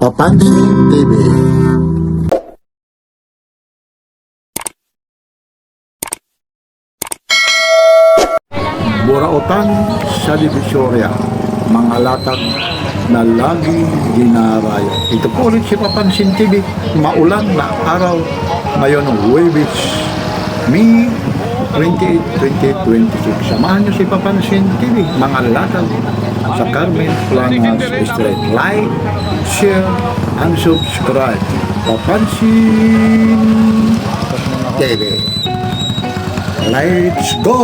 Papansin TV. Burautan sa Divisoria, mga latag na lagi dinaraya. Ito po ulit si Papansin TV, maulan na araw ngayon ng Huwebes, May 28, 2026. Samahan niyo si Papansin TV, mga latag sa Carmen Planas Street. Like, share, and subscribe. Papansin TV. Let's go!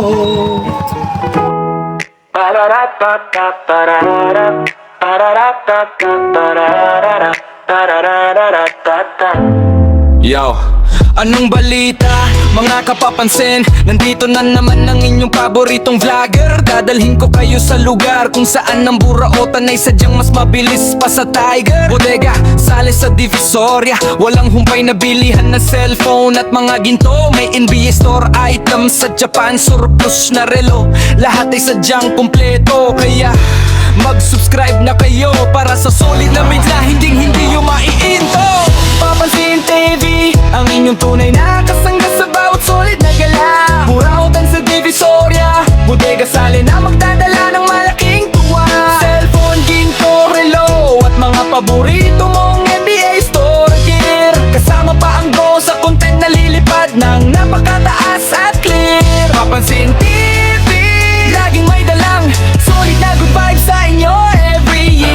Yo, anong balita? Mga kapapansin, nandito na naman ang inyong paboritong vlogger. Dadalhin ko kayo sa lugar kung saan ang burautan ay sadyang mas mabilis pa sa Tiger. Bodega, sale sa Divisoria, walang humpay na bilihan na cellphone at mga ginto. May NBA store items sa Japan, surplus na relo. Lahat ay sadyang kumpleto, kaya mag-subscribe na kayo para sa solid na media, hindi yung maiinto. Papansin TV, ang inyong tunay na kasangga sa bawat solid na gala. Burautan sa Divisoria, bodega sale na magdadala ng malaking tuwa. Cellphone, ginto, relo at mga paborito mong NBA store gear. Kasama pa ang go sa content na lilipad ng napakataas at clear. Papansin TV, laging may dalang solid na good vibes sa inyo every year.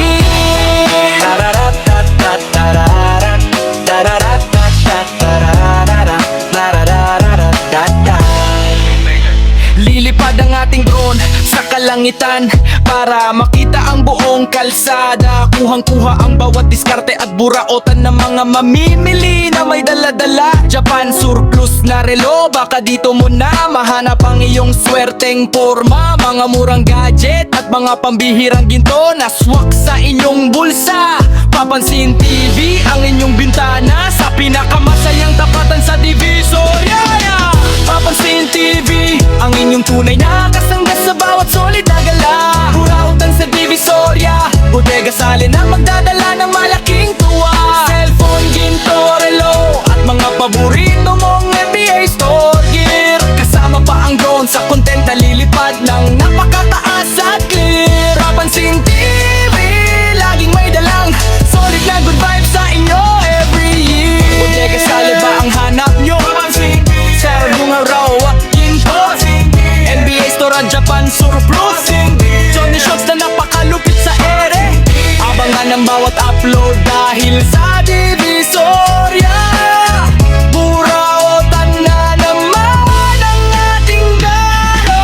Lilipad ang ating drone sa kalangitan para makita ang buong kalsada. Kuhang-kuha ang bawat diskarte at burautan ng mga mamimili na may dala-dala. Japan surplus na relo, baka dito mo na mahanap ang iyong swerteng porma. Mga murang gadget at mga pambihirang ginto na swak sa inyong bulsa. Papansin TV, ang inyong bintana sa pinakamasayang tapatan sa Divisoria. Papansin TV, ang inyong tunay na kasangga sa bawat solid na gala. Burautan sa Divisoria, bodega sale na magdadala ng malaking tuwa. Cellphone, ginto, relo at mga paborito mong NBA store gear. Kasama pa ang drone sa content na lilipad ng napakataas at clear. Papansin TV, laging may dalang solid na good vibes sa inyo every year. Bodega sale ba ang hanap nyo? Papansin TV, bunga raw at ginto. NBA store at Japan surplus. Johnny Shots na napakalupit sa ere. Abangan ang bawat upload dahil sa Divisoria. Burautan na naman ang ating gano.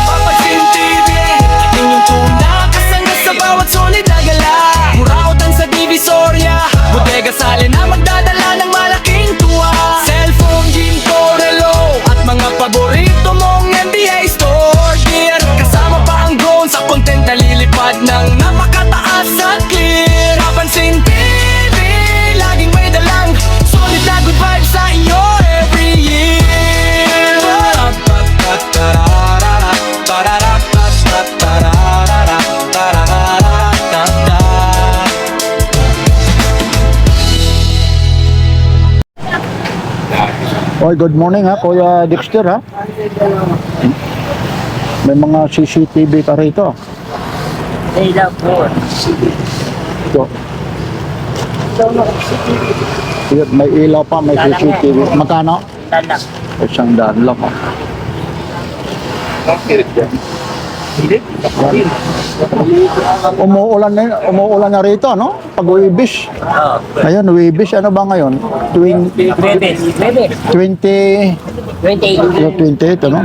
Papansin TV, inyong tuna kasangga sa bawat solid na gala. Burautan sa Divisoria, bodega sale na magdadala ng malaking tuwa. Cellphone, ginto, relo at mga paborito mong NBA store gear. Kasama pa ang drone sa content na lilipad ng napakataas at clear. Papansin TV, laging may dalang solid na good vibes sa inyo every year. Oy, good morning ha, Kuya Dexter ha. May mga CCTV ka rito. Ilaw po. Ito. Yun, may ilaw pa, may CCTV. Magkano? Tanak. 100 lang ha. Umuulan na rito, no? Pag Huwebes. Oo. Ngayon, Huwebes, ano ba ngayon? 20... Bebes. 20... 28. 28, ano?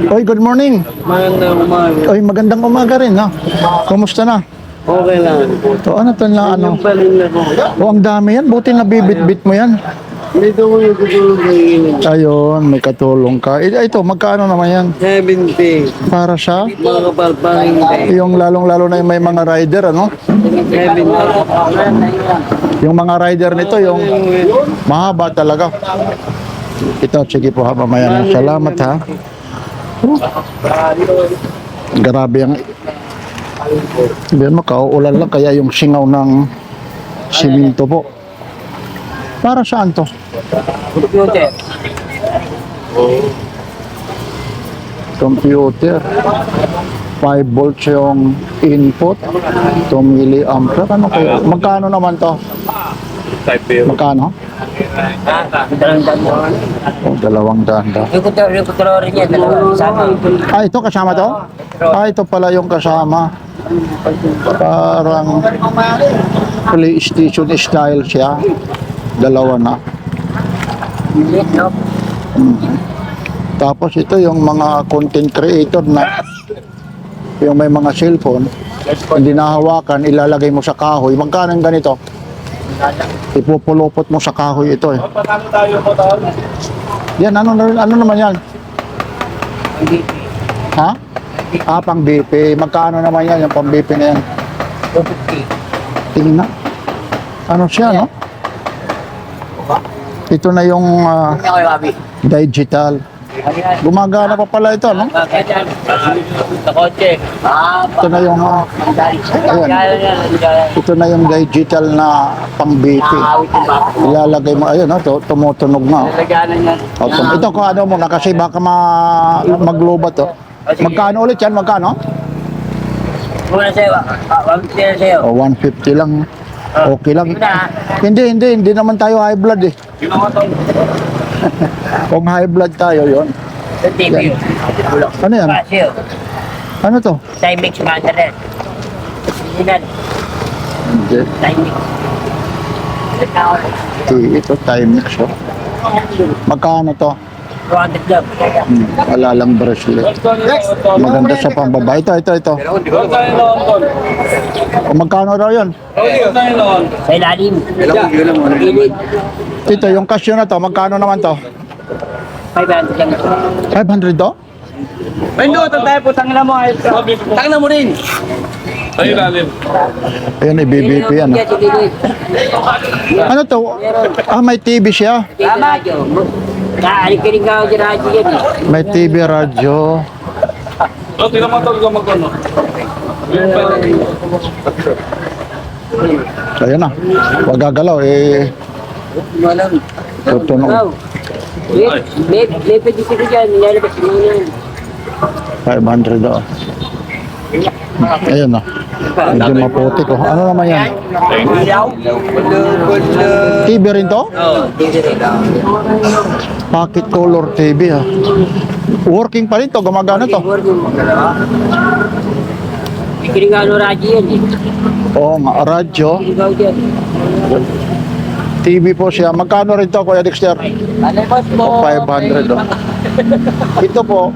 Oy, good morning. Magandang umaga. Oy, magandang umaga rin, ha? Kumusta na? Okay lang. To, ano to na, ano? Yung palinda ko. Oh, ang dami yan. Buti na bibit-bit mo yan. Dito ko yung tutulog na yun. Ayun, may katulong ka. Ito, magkano naman yan? 70. Para sa, Mga kapalparing day. yung lalong-lalo na yung may mga rider, ano? 70. Yung mga rider nito, yung mahaba talaga. Ito, sige po ha, mamaya na. Salamat ha. Grabe ang... Hindi mo, kauulan lang, kaya yung singaw ng Siminto po. Para saan to? Computer. Computer. 5 volts yung input. 2 milliampere. Ano kaya? Magkano naman to? Magkano? Oh, 200. Yung controller niya, dalawa. Sama. Ah, ito kasama to? Ah, ito pala yung kasama. Parang PlayStation style siya. Dalawa na. No? Tapos ito yung mga content creator na yung may mga cellphone, hindi nahawakan, ilalagay mo sa kahoy. Magkano yung ganito? Ipupulupot mo sa kahoy ito eh. Yan, ano naman yan? Ha? Ah, pang BP. Magkano naman yan, yung pang BP na yan? 250. Tingnan na. Ano siya, no? Ito na yung Ano kayo, Bobby? digital. Gumagana pa pala ito, no? Sa kotse. Ito na yung, ito na yung digital na pang BP. Ilalagay mo, ayun, no? Tumutunog na. Oh. Ito kung ano muna, kasi baka maglobat, to. Magkano ulit yan? Magkano? Muna sa'yo. 150 na sa'yo. O, 150 lang. Okay lang. Hindi naman tayo high blood eh. Kung high blood tayo, yon. Sa TV. Ano yan? Pasyo. Ano to? Timex commander rin. Original. Hindi. Timex. Ito, Timex. Oh. Magkano to? 200 lang. Wala lang bracelet. Maganda sa pambaba. Ito. O, magkano raw yun? Sa ilalim. Gilid. Ito, yung casio na to, magkano naman to? 500 lang. 500 to? Pendo, tayo po. Tangina mo. Tangina mo rin. Ayan, BBP yan. Yan, sa gilid. Ano to? Ah, may TV siya. Tama. Kaalikinig ka sa radyo yan eh. May TV, radyo. Ayan na. Huwag gagalaw eh. Walang. Tutunog. May pwede ko dyan. Nilalabas mo yan. 500 daw. Ayan na. Medyo maputi ko. Ano naman yan? TV rin to? Oo, hindi rin. Pocket color TV ha. Working pa rin to. Gumagana to. Ikinig ka ano radyo yan eh. Oo nga. Radyo. Ikaw dyan. TV po siya. Magkano rin to, Kuya Dexter? Ano boss mo? 500 do. Ito po,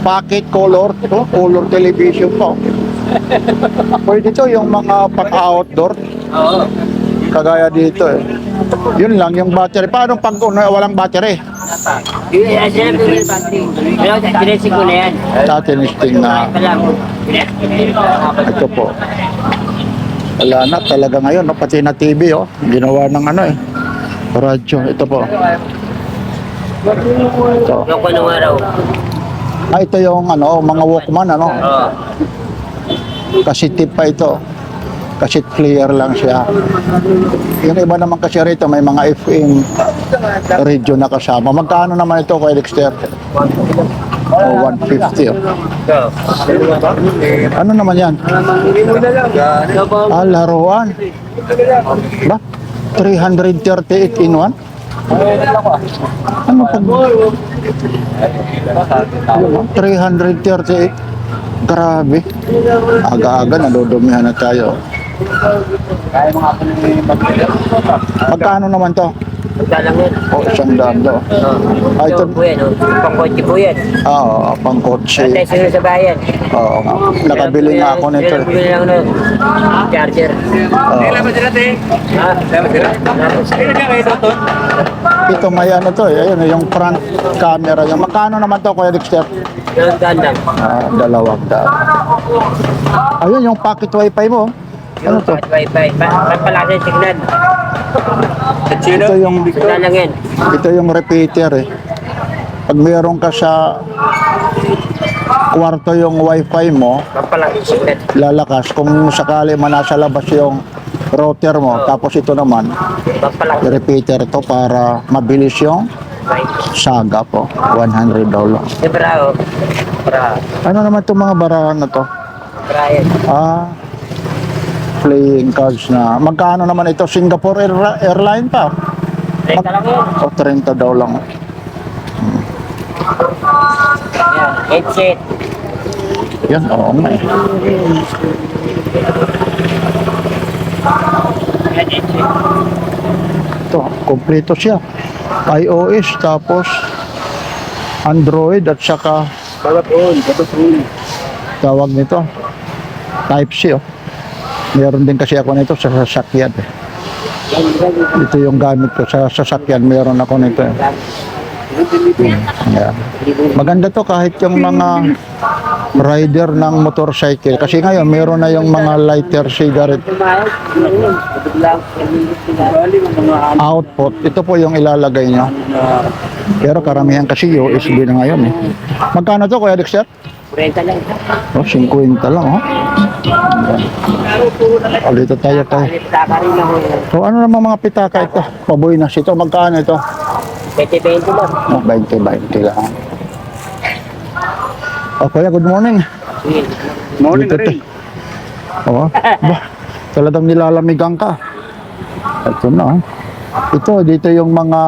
pocket color to, color television po. Pwede to yung mga pang-outdoor, Oo. kagaya dito eh. Yun lang, yung battery. Paano pag walang battery? Yun, sila po yung battery. Pero, dinesig ko na yan. Tatinisting na. Pa lang. Ito po. Wala na talaga ngayon, no? Pati na TV, oh. Ginawa ng ano eh. Radyo, ito po. Ito. Yung kunong araw. Ah, ito yung ano, mga Walkman, ano. Oo. Kasi tip pa ito. Kasi clear lang siya. Yung iba naman kasi rito, may mga FM radio na kasama. Magkano naman ito, Kuya Dexter? O, 150. Oh. Ano naman yan? Ah, laruan. Ba? 338 in 1? Ano pag... 338? Grabe. Aga-aga, nadudumihan na tayo. Magkano naman to? Magkalang yan. O, 100 daw. Ah, ito... Ito po yan. Pangkotse po yan. Oo, pang kotse. Tayo sila sa bayan. Oo nga. Nakabili nga ako nito. Sila bumili lang ng charger. Oo. Ito may ano to eh. Ayun, yung front camera niya. Magkano naman to, Kuya Dexter? Yung gandang. Ah, 200. Ayun, yung pocket wifi mo. Ano to? Wi-Fi. Pagpalaki yung signal. Ito yung Signal lang yan. ito yung repeater eh. Pag mayroon ka sa kwarto yung wifi mo, Pagpalaki yung signal. lalakas. Kung sakali man nasa labas yung router mo. Tapos ito naman, Papalang. repeater to para mabilis yung saga po. $100. Bravo. Bravo. Ano naman itong mga barahan na to? Brian. Playing cards na. Magkano naman ito? Singapore Airline pa. Renta lang yun. O 30 daw lang. Yan. Headset. Yan, oo nga eh. Yan, headset. Ito, kompleto siya. iOS, tapos Android at saka tawag nito Type-C. Meron din kasi ako nito sa sasakyan. Ito yung gamit ko sa sasakyan. Meron ako nito. Yeah. Maganda to kahit yung mga rider ng motorcycle. Kasi ngayon meron na yung mga lighter cigarette output. Ito po yung ilalagay nyo. Pero karamihan kasi USB na ngayon eh. Magkano to Kuya Dexter? Renta lang. Oh, 50 lang oh. O, dito tayo tayo. Takarin lang yun. So ano naman mga pitaka ito? Pabuinas ito. Magkano ito? 20-20 lang. Oh, 20 lang. O Kuya, good morning. Morning Dito, te. Oh, ba, talagang nilalamigan ka. Ito na. Ito, dito yung mga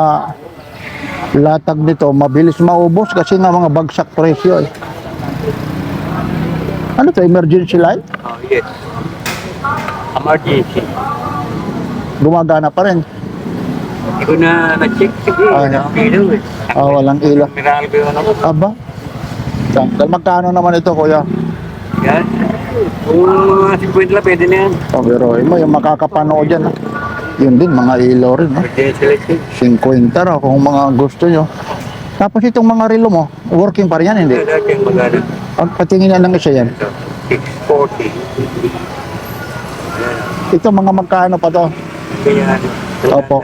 latag nito, mabilis maubos kasi nga mga bagsak presyo eh. Ano to, emergency light? Oh, yes. Emergency. Gumagana pa rin. Hindi ko na na-check. Sige, ilaw eh. Walang ilaw. Mineral ko yun ako. Aba? Tanggal. Magkano naman ito, Kuya? Yan. Kung mga 50 lang, pwede na yan. Pero mo, yung makakapanood dyan. Yun din, mga ilaw rin. Emergency light eh. 50 raw kung mga gusto nyo. Tapos itong mga relo mo, working pa rin yan, hindi? Dati yung magana. Patingin na lang isa yan. 640. Ito mga magkano pa to? Kaya Opo.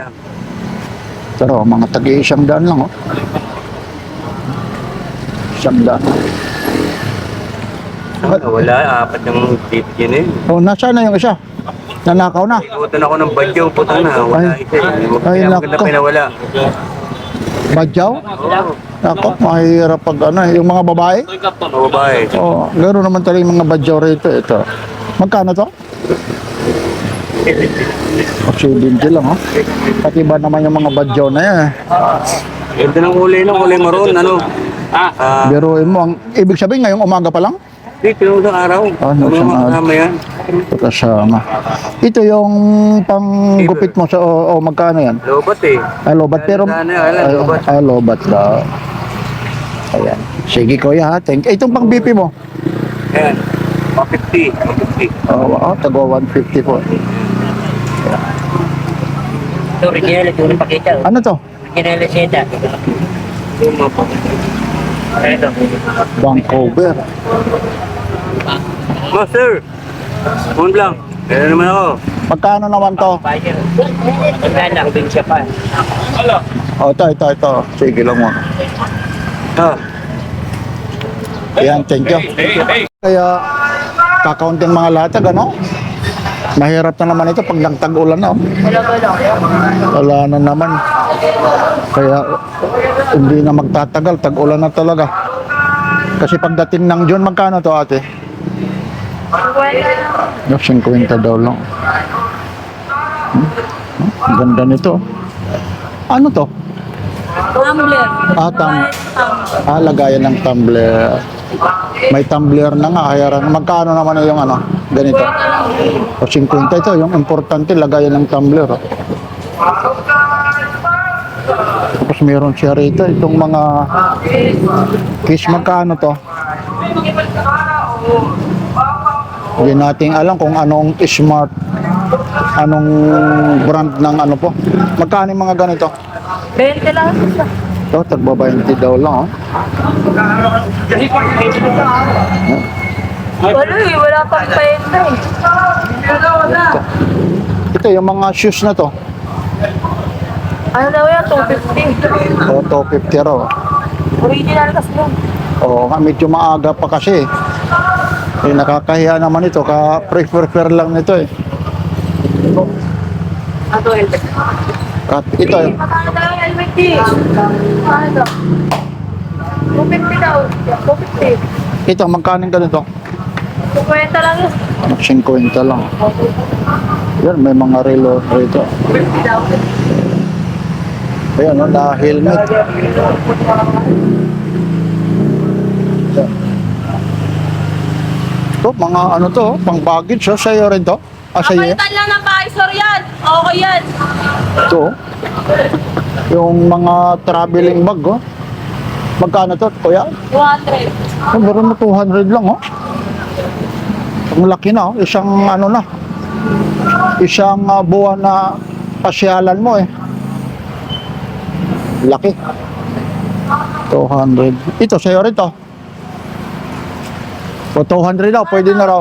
Pero mga tagi-100 lang oh. 100. Wala, apat yung date yun eh. Oh, nasaan na yung isa? Nanakaw na. Ikutan ako ng badyaw, putang na. Wala Ay. isa eh. Ay, Kaya maganda nako. pinawala. Badyaw? Ako, mahirap pag ano, yung mga babae. Mga babae. Oh, gano'n naman talaga yung mga badyaw rito. Ito. Magkano to? O, 70 lang oh. Pati ba naman yung mga badyaw na yan eh. Ganda ng kulay maroon, ano? Biruin mo, ang ibig sabihin ngayong umaga pa lang? Di, pinunod ng araw. Ano Ano siyang mga kasama yan? Ito kasama. Ito yung panggupit mo sa magkano yan? Lobat eh. Lobat pero Lobat. lobat daw. Ayan. Sige Kuya ha. Thank you. Itong pang BP mo? Ayan. 150. Tago 150 po. Ito, original. Ito rin pakita. Ano to? Original reseta. Ito. Vancouver. Master! Mont Blanc. Kaya naman ako. Magkano naman to? Magkano, big siya pa. Ito. Sige lang mo. Ayan, thank you. Kaya kakaunting mga latag, ano? Mahirap na naman ito pag nagtag-ulan na. Wala na naman. Kaya hindi na magtatagal, tag-ulan na talaga. Kasi pagdating ng June, magkano to ate? 50 daw lang. Ang ganda nito. Ano to? Tumbler. Lagayan ng tumbler. May tumbler na nga, kaya magkano naman yung ano, ganito? O 50 ito, yung importante, lagayan ng tumbler. Oh. Tapos meron siya rito, itong mga kiss, magkano to? Hindi natin alam kung anong smart, anong brand ng ano po. Magkano yung mga ganito? 20 lang isa. Ito, tagba 20 daw lang. Oh. Wala pang payenda eh. Ito, yung mga shoes na to. Ano daw yan? 250. O, 250 raw. Original kasi yun. Oo nga, medyo maaga pa kasi. Nakakahiya naman ito, ka-prefer lang nito eh. Ato, helmet. At ito, Magkano daw yung helmet, di? Ano daw? 250 daw. 250. ito, magkano ganito? 50 lang yun. 50 lang. Yan, may mga relo rito. 50 daw. Ayan, na helmet. Ito, mga ano to, pang baggage, sa'yo rin to? Sa'yo. Kapalitan lang ng visor yan. Okay yan. Ito, yung mga traveling bag, Magkano to, kuya? 200. Meron mo 200 lang, Ang laki na, Isang ano na. Isang buwan na pasyalan mo, Laki. 200. Ito, sa'yo rin to. O, 200 daw, pwede na raw.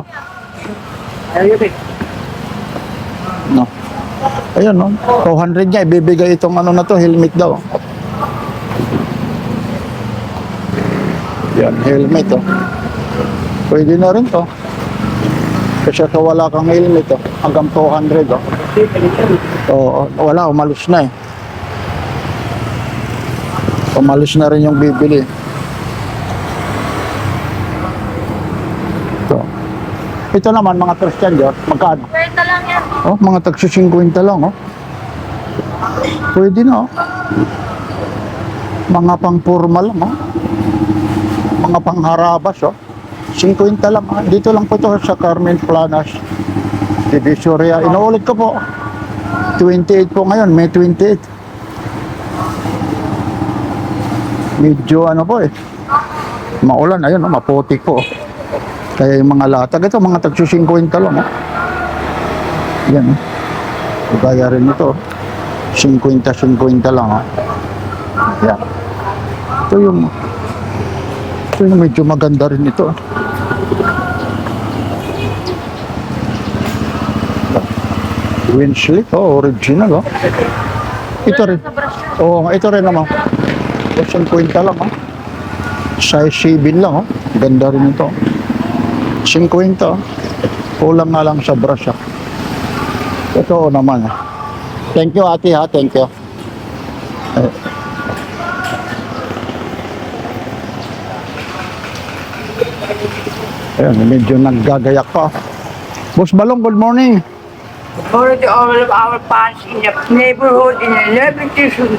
No. Ayun, 200 niya, ibibigay itong ano na to, helmet daw. Yan, helmet, Pwede na rin to. Kasi sa wala kang helmet, hanggang 200, wala, umalis na, Umalis na rin yung bibili. Ito naman, mga Christian Dior, magkano? 50 lang yan. Mga tagsi 50 lang, Pwede na, Mga pang-formal lang, Mga pang-harabas, 50 lang, Dito lang po ito sa Carmen Planas, Divisoria. Inuulit ko po, 28 po ngayon, May 28. Medyo ano po, maulan, ayun, maputik po. Kaya yung mga latag, ito mga tagsi 50 lang, Yan, Kaya rin ito, 50 lang, Yan. Ito yung medyo maganda rin ito, Winslip, original, Ito rin. Ito rin naman. 50 lang, Size 7 lang, Ganda rin ito. 50, Kulang nga lang sa brush, Ito naman, Thank you, ate, Thank you. Ayan, medyo naggagayak pa. Boss Balong, good morning. For all of our fans in the neighborhood, in the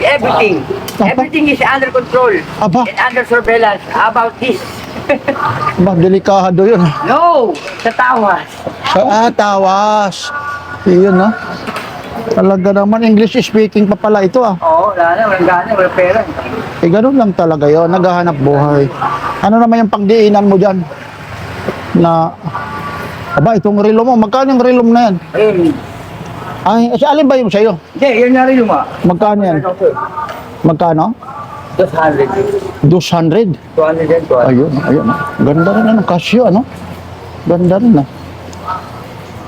everything, everything is under control Aba. and under surveillance about this. Delikado yun. No, sa tawas. Tawas. Yun, Talaga naman, English speaking pa pala ito, Oo, wala na, walang gana, walang pera. Ganun lang talaga yun, naghahanap buhay. Ano naman yung pagdiinan mo dyan? Itong relo mo, magkano yung relo mo na yan? Alin ba yung sa'yo? Hindi, yun na rin yung Magkano yan? Magkano? 200. 200. 200 yan, 200. Ayun. Ganda rin, Casio, Ganda rin,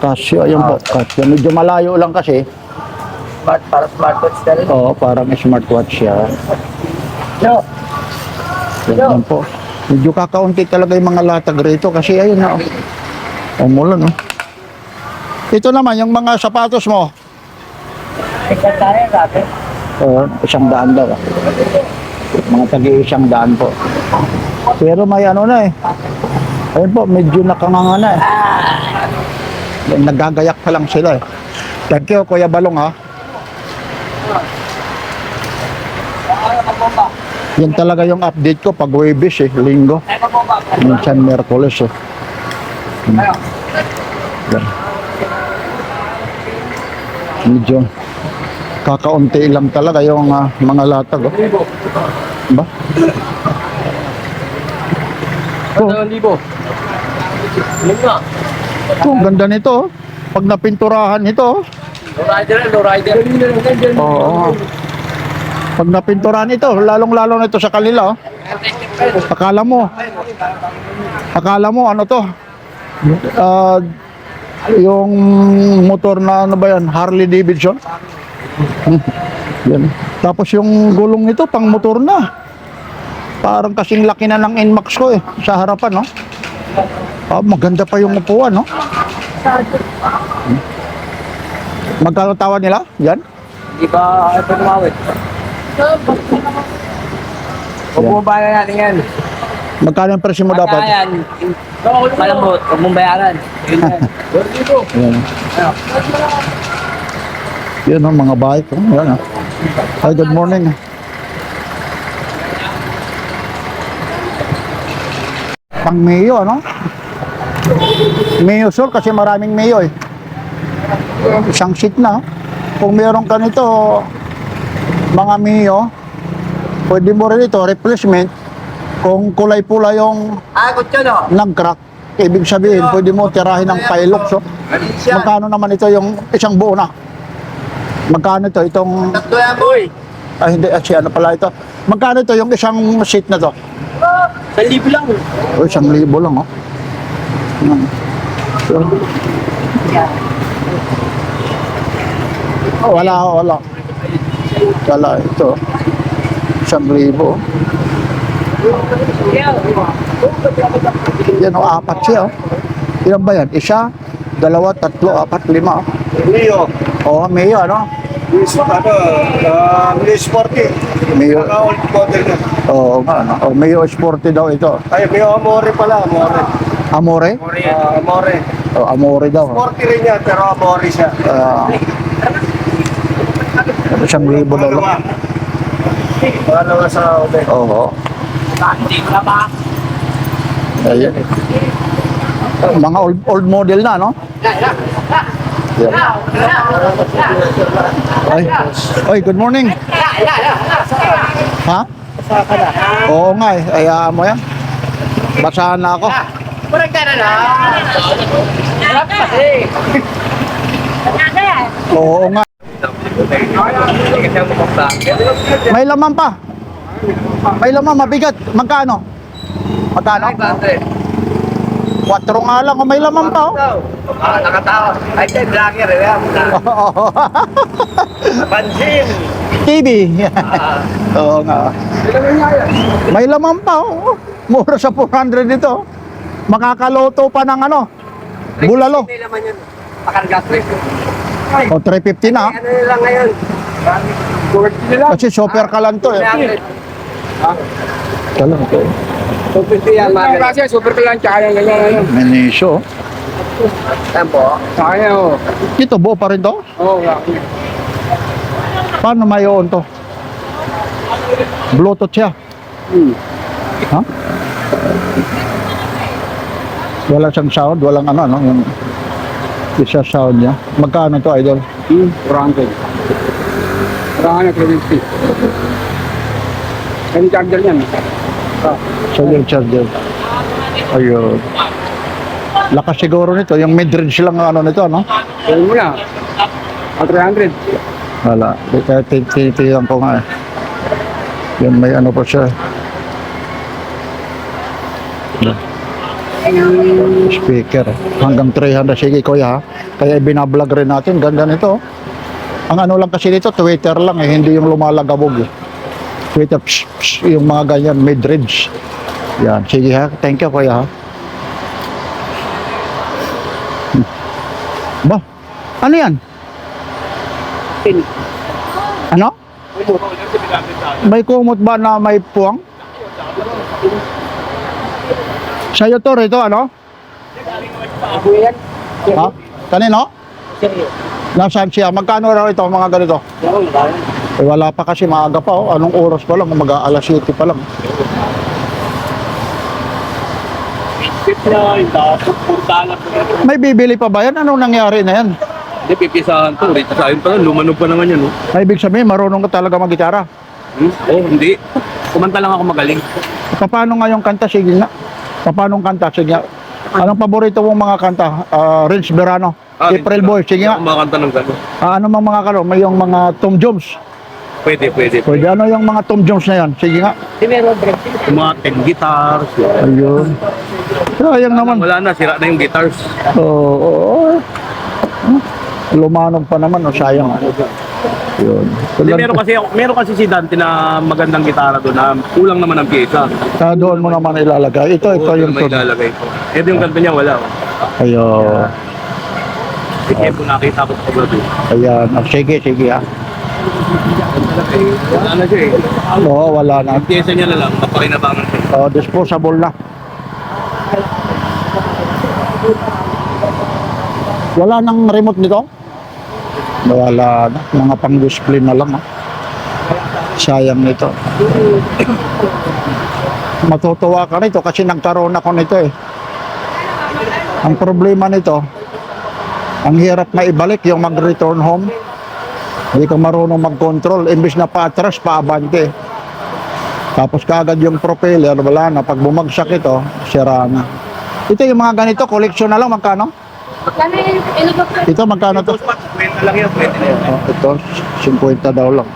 Casio, ayun po, Casio. Medyo malayo lang kasi. Para smartwatch na rin. Oo, parang smartwatch siya. No. Yan po. Medyo kakaunti talaga yung mga latag rito kasi ayun na, umulan, Ito naman, yung mga sapatos mo. Ikaw tayo, sabi. 100 daw, Mga tagi-100 po. Pero may ano na, Ayun po, medyo nakanganga na, Nagagayak pa lang sila, Thank you, Kuya Balong, Yan talaga yung update ko pag Huwebes, Linggo. Minsan Merkules, Yan. Medyo kakaunti lang talaga yung mga latag, Ba? Ganda nito, Pag napinturahan ito, Lowrider. Oo. Pag napinturahan ito, lalong-lalo nito sa kanila, Akala mo ano to? Yung motor na ano ba yan? Harley Davidson. Yan. Tapos yung gulong nito pang motor na. Parang kasing laki na ng NMAX ko sa harapan, Maganda pa yung upuan, Magkano tawad nila? Yan? Di ba ito tumawid? Huwag mo bayaran natin yan. Magkano yung presyo mo dapat? Yan. Malambot, huwag mong bayaran. Yun yan. Yan. Yan oh, mga bike. Oh. Yan oh. Hi, good morning. Pang Mayo, ano? Mayo Sur kasi maraming Mayo eh. Isang sheet na. Kung meron ka nito, mga Mayo, pwede mo rin ito, replacement. Kung kulay-pula yung Kutyo no? nag-crack, ibig sabihin, pwede mo tirahin ng Pilux. So, magkano naman ito yung isang buo na? Magkano ito? Itong, Tatlo yan boy. ay hindi, ano pala ito? Magkano ito yung isang sheet na to? 1,000 lang. O, 1,000 lang, oh. So, wala, wala. Wala, ito. 1,000. Yan, oh, 4 siya, oh. Ilan ba yan? 1, 2, 3, 4, 5, oh. Mio. Oh, Mayo, ano? Mio Sporty. Mayo. Old model na. Oo, nga, ano? Oh, Mayo Sporty daw ito. Ay, Mio Amore pala, Amore. Amore? Amore. Oh, Amore daw. Sporty rin yan, pero Amore siya. 1,000 daw lang. Pangalawa sa ube. Oo. Ayan. Mga old model na, no? Yan. Ay, good morning. Ha? Oo nga eh. Hayaan mo yan. Basahan na ako. Oo nga. May laman pa. May laman, mabigat. Magkano? Magkano? 4 nga lang. May laman pa, oh. Nakatawa. Ay, vlogger. Pansin. TV. Oo nga. May laman pa, oh. Mura sa 400 dito. Makakaloto pa ng ano, bulalo. Hindi naman yun. Pakargas rin. O, 350 na. Ano lang ngayon? Kasi super ka lang to, eh. Kalang to. 250 yan, mga Kasi super ka lang, tsaka yung ganyan. Menisyo. Tempo. Kaya o. Ito, buo pa rin to? Oo, Paano may on to? Bluetooth siya. Ha? Wala siyang sound, walang ano, yung isa sound niya. Magkano to, idol? 400. 350. Yung charger yan. So yung charger. Ayun. Lakas siguro nito, yung mid-range lang ang ano nito, no? Gawin mo na. 300. Wala. Kaya titiyan ko nga eh. Yan, may ano pa siya. Speaker. Hanggang 300. Sige, kuya, ha? Kaya binablog rin natin. Ganda nito. Ang ano lang kasi dito, Twitter lang eh. Hindi yung lumalagabog eh. Twitter, yung mga ganyan, mid-range. Yan. Sige, ha? Thank you, kuya, ha? Ba? Ano yan? Ano? May kumot ba na may puwang? Sa'yo to, rito, ano? Ha? Kanino? Nasaan siya? Magkano raw ito, mga ganito? Eh, wala pa kasi, maaga pa, oh. Anong oras pa lang? Mag-aalas 7 pa lang. May bibili pa ba yan? Anong nangyari na yan? Hindi, pipisahan to. Rito sa akin pa lang, lumanog pa naman yan, no? Ay, ibig sabihin, marunong ka talaga mag-gitara. Oh, hindi. Kumanta lang ako magaling. Paano nga yung kanta? Sige nga. Paano ang kanta? Sige nga. Anong paborito mong mga kanta? Renz Verano, April Boy. Sige nga. Kumakanta ng gano'n. Ano mang mga kano? May yung mga Tom Jones. Pwede. Pwede. Ano yung mga Tom Jones na yan? Sige nga. Yung mga 10 guitars. Ayun. Sayang naman. Wala na, sira na yung guitars. Oo. Lumanog pa naman. Oh, sayang. Yun. Hindi, meron kasi si Dante na magandang gitara doon na kulang naman ang pyesa. Doon mo naman ilalagay. Ito Oo, yung may tune. ilalagay ko. Ito yung kanta niya, wala. Oh. Ayun. Sige po nakita ko sa gabi. Ayan. Sige, sige ha. Wala na siya eh. Oo, wala na. Ang pyesa niya na lang, mapakinabangan siya. Disposable na. Wala nang remote nito? Wala na. Mga pang-display na lang. Sayang nito. Matutuwa ka nito kasi nagkaroon ako nito eh. Ang problema nito, ang hirap na ibalik yung mag-return home. Hindi ka marunong mag-control. Imbis na pa-atras, pa-abante. Tapos kaagad yung propeller, wala na. Pag bumagsak ito, sira na. Ito yung mga ganito, collection na lang. Magkano? Kami, ilugok ko. Ito, magkano to? Kwenta lang yan, pwede na yan. Oh, ito, 50 daw lang.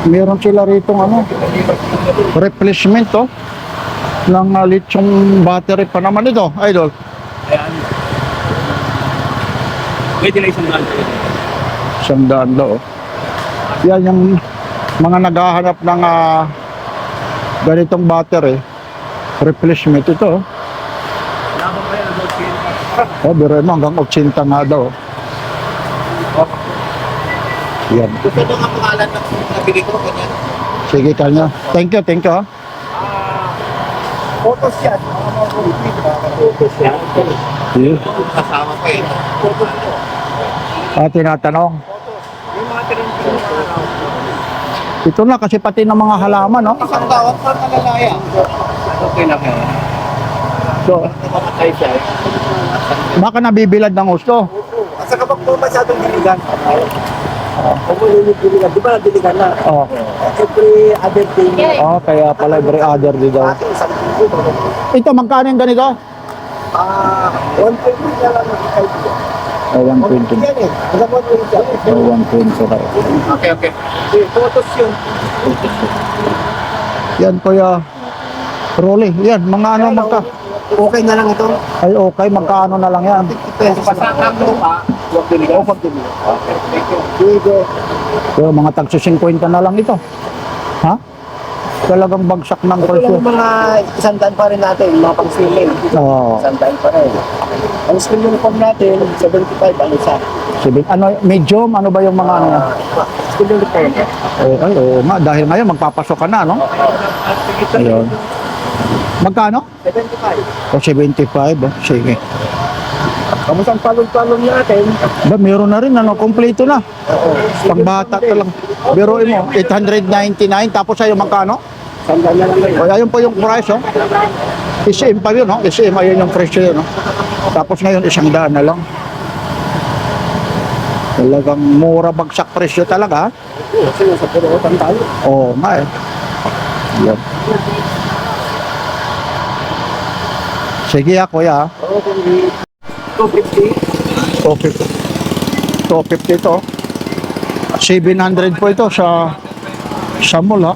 Meron sila rito ano, replacement to ng lithium battery pa naman ito, idol. Ayan. Pwede na isang daan. $100 daw. Yan yung mga naghahanap ng ganitong battery, replacement ito. Oh, biro mo hanggang 80 nga daw. Yan. Gusto mo nga pangalan ng nabigay ko, ganyan? Sige kanya. Thank you, thank you. Ha? Photos yan. Photos yan. Yeah. Kasama pa eh. Photos ko. Tinatanong. Yung mga tinanong Ito na kasi pati ng mga halaman, no? isang tawag sa malalaya. Okay lang yan. So, Mamatay siya. baka nabibilad ng gusto. At saka pag po masyadong diligan. Kung mo yung diligan, di ba diligan na? Oh. Every other thing. Oh, kaya pala every other di daw. Isang linggo. Ito, magkano yung ganito? 120 na lang ang ikaw. Oh, 120. Yan eh. Hanggang 120 yan. Oh, 120 tayo. Okay, okay. Photos yun. Yan, Kuya Rolly. Yan, mga ano magka... Okay na lang ito. Ay, okay, magkaano na lang yan. Pasakang mo pa. Huwag diligan. Huwag diligan. Okay, thank you. Sige. So, mga tagso 50 na lang ito. Ha? Talagang bagsak ng Ito presyo. lang mga isang daan pa rin natin, mga pang-swimming. Oo. Isang daan pa rin. Ang school uniform natin, 75 ang isa. Ano, medium, ano ba yung mga ano? School uniform. Okay, oo nga. Dahil ngayon, magpapasok ka na, no? Ayun. Magkano? 75. O 75, oh. Sige. Kamusta ang palong-palong natin? Ba, meron na rin, ano, kompleto na. Pangbata ka lang. Biruin mo, 899, tapos sa'yo magkano? Isang daan na lang ngayon. O, ayun po yung price, oh. SM pa yun, no? SM, ayun yung presyo yun, no? Tapos ngayon, 100 na lang. Talagang mura bagsak presyo talaga, ha? Kasi nasa purutan tayo. Oo, nga eh. Yan. Sige ha, kuya. 250. 250. 250 ito. 700 po ito sa mall, ha.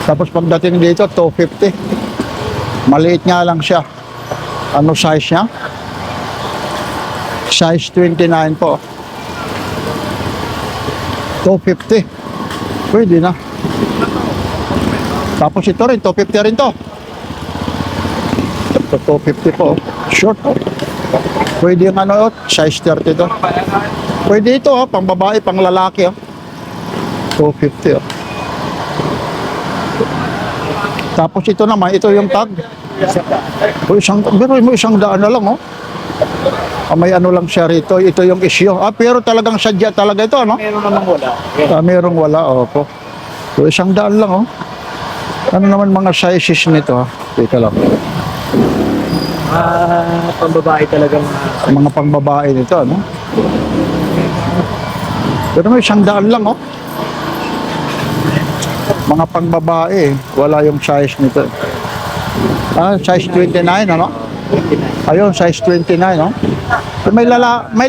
Tapos pagdating dito, 250. Maliit nga lang siya. Ano size niya? Size 29 po. 250. Pwede na. Tapos ito rin, 250 rin to. Ito, 250 po. Short. Pwede yung ano, size 30 to. Pwede ito, pang babae, pang lalaki. 250. Tapos ito naman, ito yung tag. Pero mo isang daan na lang, oh. May ano lang siya rito. Ito yung issue. Pero talagang sadya talaga ito, no? Meron namang wala. Merong wala, opo. So, 100 lang, oh. Ano naman mga sizes nito, ha? Teka lang. Pambabae talagang Mga pangbabae nito, ano? Pero may 100 lang, oh. Mga pangbabae, wala yung size nito. Size 29, ano? Ayun, size 29, no? So, may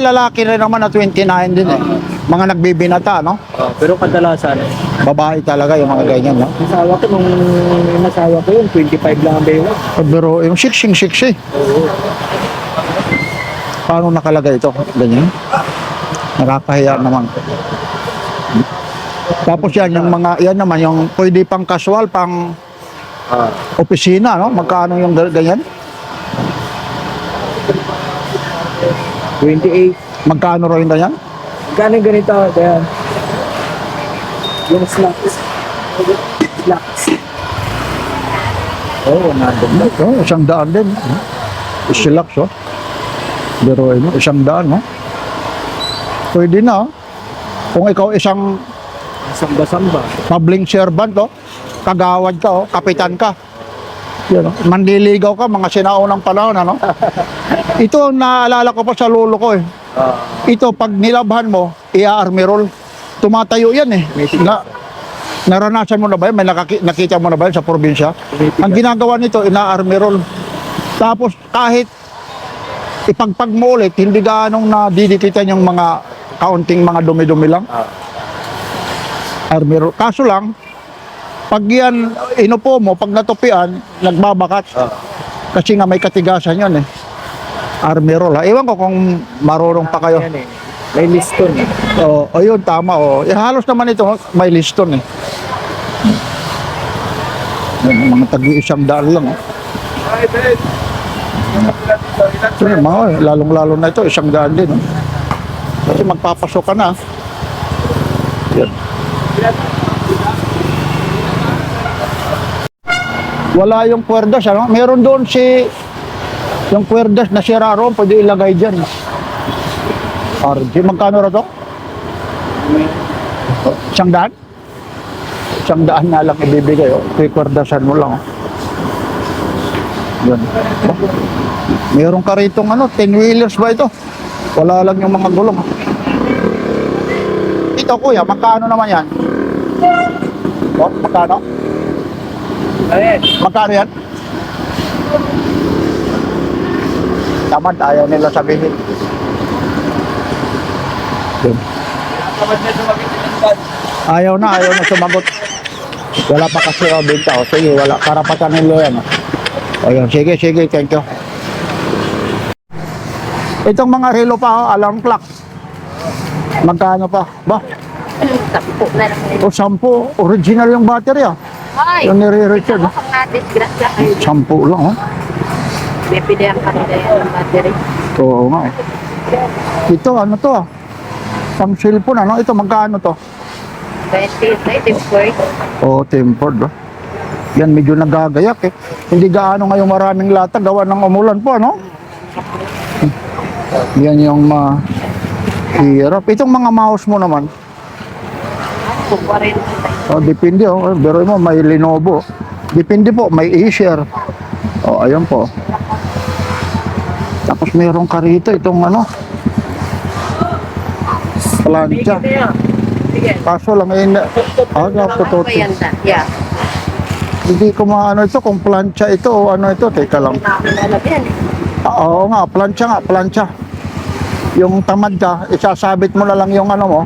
lalaki rin naman na 29 din, eh. Mga nagbibinata, no? pero kadalasan, Babae talaga yung mga ganyan, no? nasawa ko nung nasawa ko yun, 25 lang ang bayo. Pero yung siksing-siksi. Paano nakalagay ito? Ganyan. Nakakahiya naman. Tapos yan, yung mga, yan naman, yung pwede pang casual, pang opisina, no? Magkano yung ganyan? 28. Magkano rin na yan? Gano'n ganito, ayan. Yung slacks. Slacks. Oh, nandun na. Oh, 100 din. Isilax, oh. Biruin mo, 100, no? Pwede na, oh. Kung ikaw isang Samba-samba. public servant, oh. Kagawad ka, oh. Kapitan ka. Yan, oh. Manliligaw ka, mga sinaunang panahon, ano? Ito, naalala ko pa sa lolo ko, eh. Ito, pag nilabhan mo, i-army roll. Tumatayo yan, eh. Naranasan mo na ba yan? May nakita mo na ba yan sa probinsya? Ang ginagawa nito, ina-army roll. Tapos, kahit ipagpag mo ulit, hindi gaanong nadidikitan yung mga kaunting mga dumi-dumi lang. Army roll. Kaso lang, pag yan inupo mo, pag natupian, nagbabakat. Kasi nga may katigasan yun, eh. Army roll, ha? Ewan ko kung marunong pa kayo. Yan eh. May liston eh. Oo, ayun, tama, oh. Eh, halos naman ito, may liston, eh. Yan, mga tagi-100 lang, oh. So, yung mga, lalong-lalo na ito, 100 din, oh. Kasi magpapasok ka na. Yan. Wala yung kwerdas, ano? Meron doon yung kwerdas na si Raro, pwede ilagay dyan. RG, magkano na to? 100? 100 na lang ibibigay, oh. Kwerdasan mo lang, oh. Yan. Meron ka rito, 10 wheelers ba ito? Wala lang yung mga gulong. Ito, kuya, magkano naman yan? Oh, magkano? Magkano yan? Tamad, ayaw nila sabihin. Yun. Ayaw na sumagot. Wala pa kasi benta. O sige, wala. Karapatan nilo yan. Ayun, sige, thank you. Itong mga relo pa, alarm clock. Magkano pa? Ba? 10 na lang. O 10. Original yung battery, ah. Ay! Yung nire-Richard, ah. Kung na-disgrasya kayo, 10 lang, oh. bibili ang kanila yung battery. Oo nga, eh. Ito, ano to, ah? Pang cellphone, ano? Ito, magkano to? 20, Oo, tempered, ah. Yan, medyo nagagayak, eh. Hindi gaano ngayong maraming lata, gawa ng umulan po, ano? Yan yung hirap. Itong mga mouse mo naman, Kung 40. oh, depende, oh. Pero mo, may Lenovo. Depende po, may Acer. Oh, ayun po. Tapos meron ka rito itong plancha. Sige. Kaso lang, Ano ba yan da? Yeah. hindi ko maano ito, kung plancha ito o ano ito. Teka lang. Nakakilala yan. Oo nga, plancha. Yung tamad ka, isasabit mo na lang yung mo,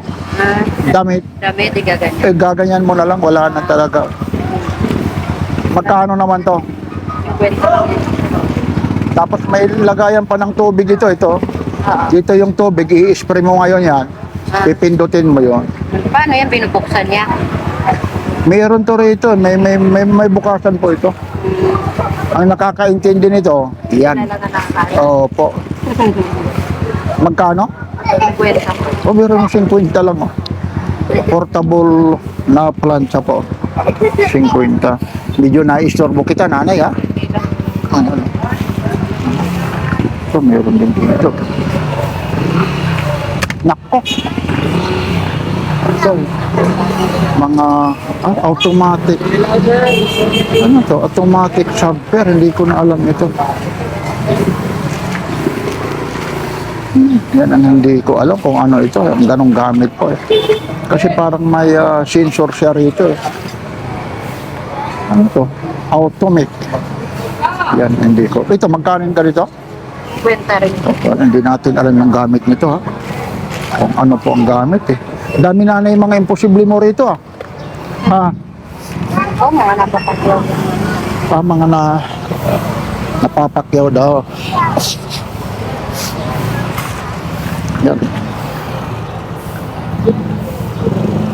damit. Damit, igaganyan. Gaganyan mo na lang, wala na talaga. Magkano naman to? 50 lang yan. Tapos may lagayan pa ng tubig ito. Dito yung tubig, i-spray mo ngayon yan. Pipindutin mo yon. Paano yan? Binubuksan niya? Meron to rito, may bukasan po ito. Ang nakakaintindi nito, yan. Talaga nakakaya. Opo. Magkano? 50. O, meron 50 lang, oh. Portable na plancha po. 50. Medyo na-istorbo kita, nanay, ha? Ano? Ito, meron din dito. Nako. Ito, mga automatic. Ano to? Automatic chopper. Hindi ko na alam ito. Yan ang hindi ko alam kung ano ito. Ganong gamit po, eh. Kasi parang may sensor siya rito, eh. Ano to? Automatic. Yan, hindi ko. Ito, magkano ka dito? 50 rin. Hindi natin alam yung gamit nito, ha? Kung ano po ang gamit, eh. Dami na yung mga imposible mo rito, ha? Ha? Oo, mga napapagyaw. Mga napapakyaw daw. Yan.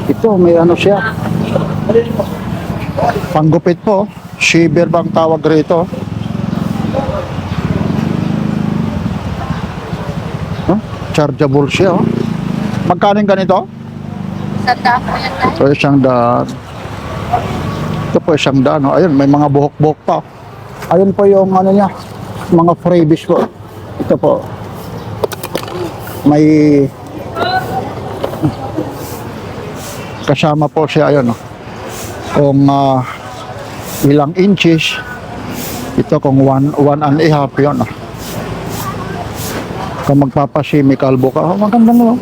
Ito, may ano siya. Panggupit po. Shiver bang tawag rito? Huh? Chargeable siya, oh. Magkano yung ganito? Sanda po yan tayo. So, isang daan. Ito po, isang daan, oh. Ayun, may mga buhok-buhok pa. Ayun po yung ano niya, mga freebies po. Ito po. May kasama po siya, ayun, oh. Kung ilang inches. Ito kung 1.5 yun, oh. Kung magpapasimi kalbo ka, oh, maganda na, oh.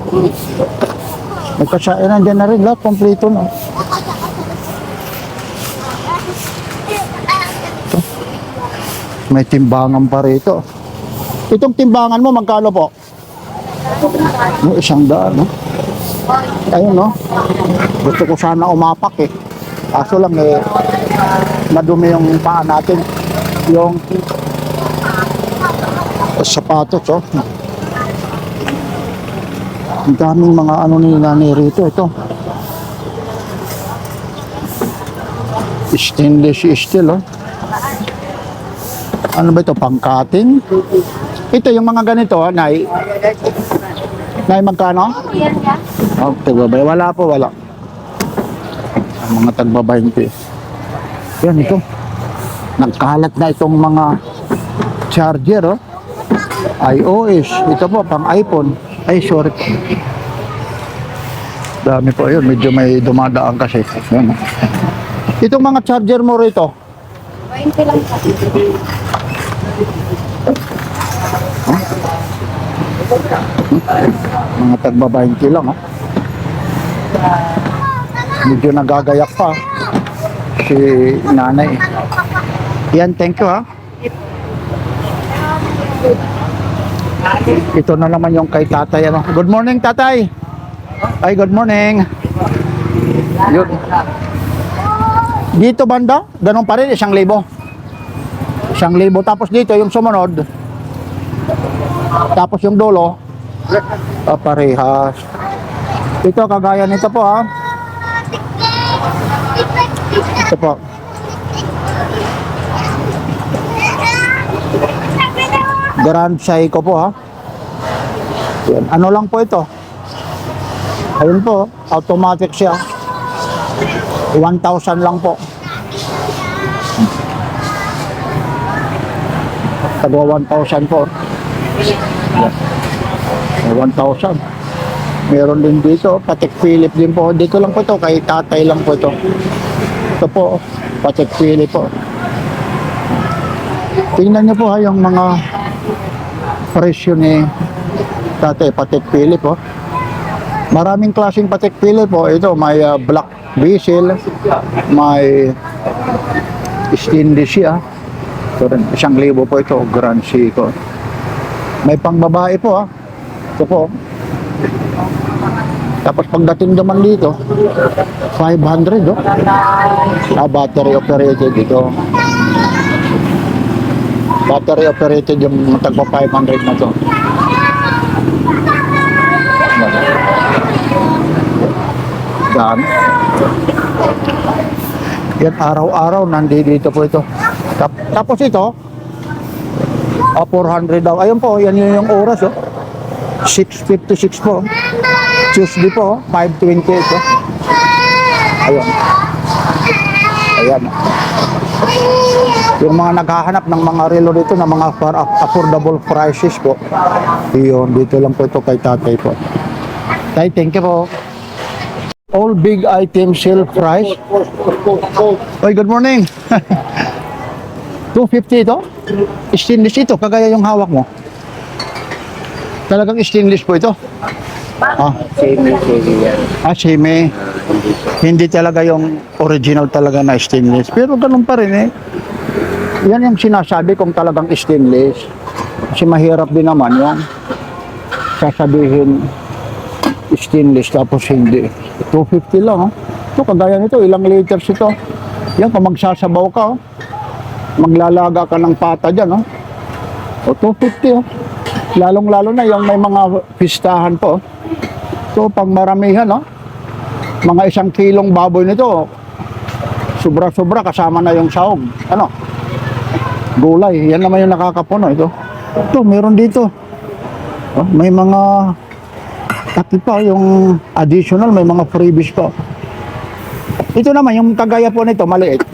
May kasainan dyan na rin, lahat kompleto na. Ito. May timbangan pa rito. Itong timbangan mo, magkano po? No, 100, no? Ayun, no? Gusto ko sana umapak, eh. Kaso lang, eh, madumi yung paa natin. Yung sapatos, oh. Ang daming mga ano ni rito. Ito. Stainless steel, oh. Ano ba ito? Pang-cutting? Ito yung mga ganito, Nay. Nay, magkano? Yan yan. Oh, tagbabay. Wala po, wala. Ang mga tagbabay nito. Yan, ito. Nagkalat na itong mga charger, oh. iOS. Ito po, pang iPhone. Ay, sorry. Dami po yun. Medyo may dumadaan kasi. Yan, oh. Itong mga charger mo rito. 20 lang po. Mga tagba 20 lang, oh. Medyo nagagayak pa si nanay. Yan, thank you, ha. Ito na naman yung kay tatay, ano. Good morning, tatay. Ay, good morning. Yun. Dito banda, ganun pa rin, 1,000. 1,000. Tapos dito yung sumunod. Tapos yung dulo, parehas. Ito, kagaya nito po, ha. Ito po. Grand Seiko po, ha. Yan. Ano lang po ito? Ayun po, automatic siya. 1,000 lang po. Tagwa 1,000 po. Yan. 1,000. Meron din dito, Patek Philippe din po. Dito lang po ito, kay tatay lang po ito. Ito po, Patek Philippe po. Tingnan niyo po, ha, yung mga presyo ni tatay Patek Philippe, oh. Maraming klaseng Patek Philippe po. Ito, may black bezel, may stainless siya. Ito rin, 1,000 po ito, Grand Seiko. May pangbabae po, ha. Ito po. Tapos pagdating naman dito, 500, oh. Battery operated ito. Battery operated yung tagpa 500 na to. Dami. Yan, araw-araw nandito po ito. Tapos ito, 400 daw. Ayun po, yan yung oras, oh. 6:56 po. Tuesday po, 5:20 ito. Ayun. Ayan. Yung mga naghahanap ng mga relo dito na mga affordable prices po. Yun, dito lang po ito kay tatay po. Tay, thank you po. All big item sale price. Oy, good morning. 250 ito? Stainless ito, kagaya yung hawak mo. Talagang stainless po ito. Semi. Hindi talaga yung original talaga na stainless. Pero ganun pa rin, eh. Yan yung sinasabi kong talagang stainless. Kasi mahirap din naman yung sasabihin stainless tapos hindi. 250 lang, oh. Ito, kagaya nito, ilang liters ito. Yan, kung magsasabaw ka, oh. Maglalaga ka ng pata dyan, oh. O, 250, oh. Lalong-lalo na yung may mga pistahan po, oh. So, pag maramihan, oh. Mga 1 kilong baboy nito, sobra-sobra kasama na yung sahog. Ano? Gulay. Yan naman yung nakakapuno ito. Ito, meron dito. Oh, may mga Tapos pa, yung additional, may mga freebies pa. Ito naman, yung kagaya po nito, maliit.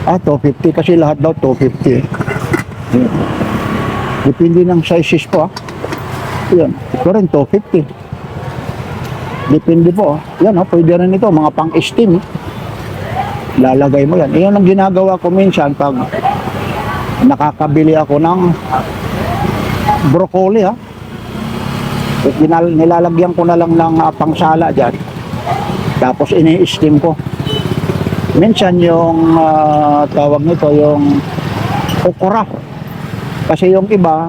250 kasi lahat daw 250. Yan. Depende ng sizes po. Yan, ito rin 250. Depende po. Yan, pwede rin ito, mga pang-steam. Lalagay mo yan. Iyon ang ginagawa ko minsan pag nakakabili ako ng broccoli, nilalagyan ko na lang ng pangsala dyan. Tapos ini-steam ko. Minsan yung tawag nito, yung okra. Kasi yung iba,